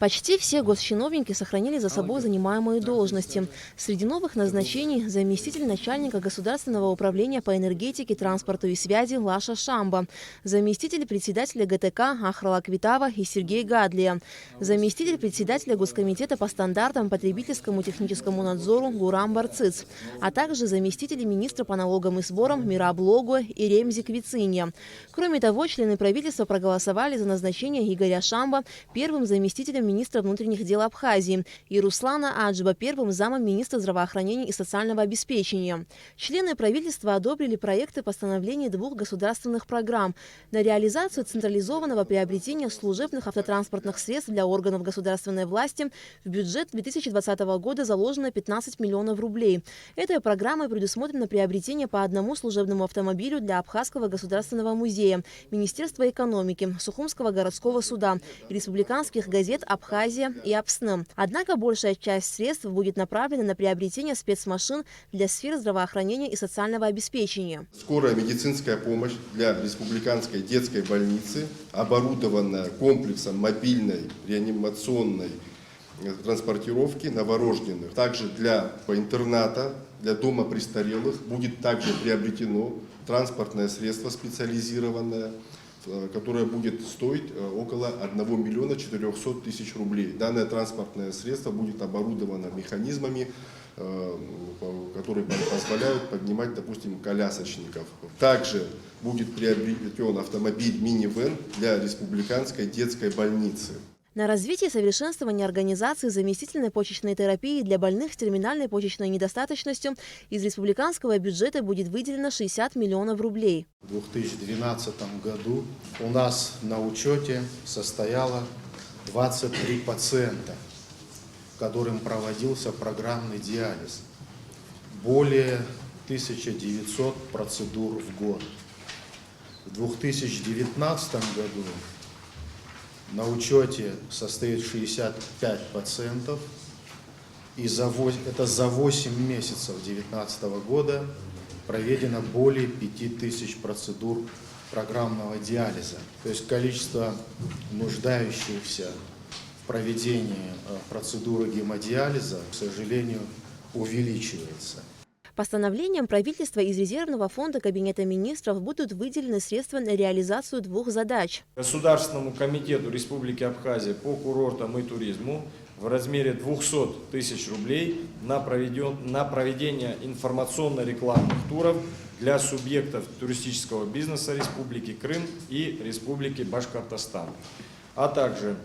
Почти все госчиновники сохранили за собой занимаемые должности. Среди новых назначений – заместитель начальника Государственного управления по энергетике, транспорту и связи Лаша Шамба, заместитель председателя ГТК Ахрала Квитава и Сергей Гадлия, заместитель председателя Госкомитета по стандартам, потребительскому техническому надзору Гурам Барциц, а также заместители министра по налогам и сборам Мираб Лого и Ремзи Квицинья. Кроме того, члены правительства проголосовали за назначение Игоря Шамба первым заместителем министра внутренних дел Абхазии и Руслана Аджиба первым замом министра здравоохранения и социального обеспечения. Члены правительства одобрили проекты постановлений двух государственных программ на реализацию централизованного приобретения служебных автотранспортных средств для органов государственной власти. В бюджет 2020 года заложено 15 миллионов рублей. Этой программой предусмотрено приобретение по одному служебному автомобилю для Абхазского государственного музея, Министерства экономики, Сухумского городского суда, республиканских газет «Абхазия» и «Абсны». Однако большая часть средств будет направлена на приобретение спецмашин для сфер здравоохранения и социального обеспечения. Скорая медицинская помощь для республиканской детской больницы, оборудованная комплексом мобильной реанимационной транспортировки новорожденных. Также для интерната, для дома престарелых будет также приобретено транспортное средство специализированное, которое будет стоить около 1 миллиона 400 тысяч рублей. Данное транспортное средство будет оборудовано механизмами, которые позволяют поднимать, допустим, колясочников. Также будет приобретен автомобиль мини-вэн для республиканской детской больницы. На развитие и совершенствование организации заместительной почечной терапии для больных с терминальной почечной недостаточностью из республиканского бюджета будет выделено 60 миллионов рублей. В 2012 году у нас на учете состояло 23 пациента, которым проводился программный диализ. Более 1900 процедур в год. В 2019 году на учете состоит 65 пациентов, и это за 8 месяцев 2019 года проведено более 5000 процедур программного диализа. То есть количество нуждающихся в проведении процедуры гемодиализа, к сожалению, увеличивается. Постановлением правительства из резервного фонда Кабинета министров будут выделены средства на реализацию двух задач. Государственному комитету Республики Абхазия по курортам и туризму в размере 200 тысяч рублей на проведение информационно-рекламных туров для субъектов туристического бизнеса Республики Крым и Республики Башкортостан. А также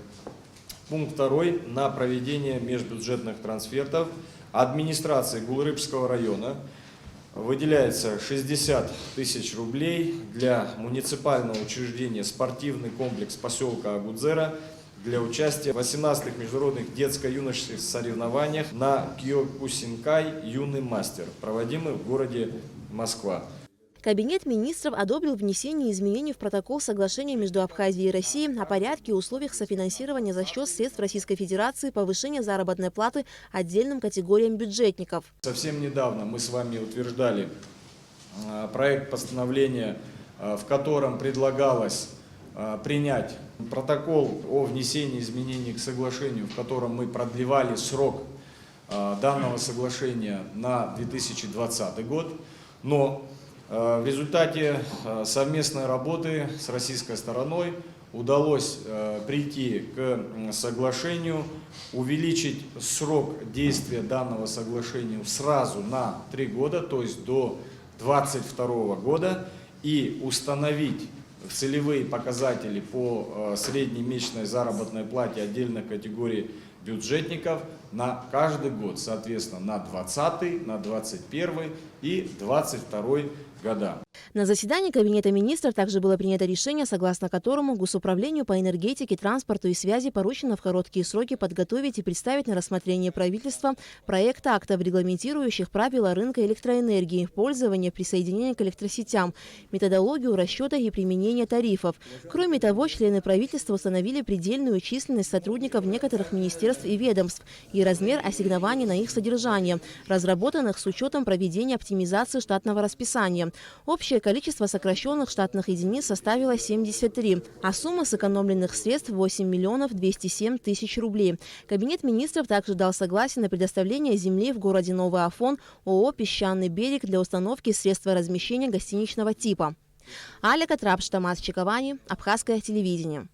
пункт 2 на проведение межбюджетных трансфертов администрации Гулрыбского района выделяется 60 тысяч рублей для муниципального учреждения спортивный комплекс поселка Агудзера для участия в 18-х международных детско-юношеских соревнованиях на Киокусинкай «Юный мастер», проводимых в городе Москва. Кабинет министров одобрил внесение изменений в протокол соглашения между Абхазией и Россией о порядке и условиях софинансирования за счет средств Российской Федерации повышения заработной платы отдельным категориям бюджетников. Совсем недавно мы с вами утверждали проект постановления, в котором предлагалось принять протокол о внесении изменений к соглашению, в котором мы продлевали срок данного соглашения на 2020 год, но в результате совместной работы с российской стороной удалось прийти к соглашению, увеличить срок действия данного соглашения сразу на 3 года, то есть до 2022 года, и установить целевые показатели по средней месячной заработной плате отдельных категорий бюджетников на каждый год, соответственно, на 2020, на 2021 и 2022 года. На заседании Кабинета министров также было принято решение, согласно которому Госуправлению по энергетике, транспорту и связи поручено в короткие сроки подготовить и представить на рассмотрение правительства проект актов, регламентирующих правила рынка электроэнергии, пользования, присоединения к электросетям, методологию расчета и применения тарифов. Кроме того, члены правительства установили предельную численность сотрудников некоторых министерств и ведомств и размер ассигнований на их содержание, разработанных с учетом проведения оптимизации штатного расписания. года. Общее количество сокращенных штатных единиц составило 73, а сумма сэкономленных средств 8 миллионов 207 тысяч рублей. Кабинет министров также дал согласие на предоставление земли в городе Новый Афон ООО «Песчаный берег» для установки средства размещения гостиничного типа. Аля Катрапш, Томас Чиковани, Абхазское телевидение.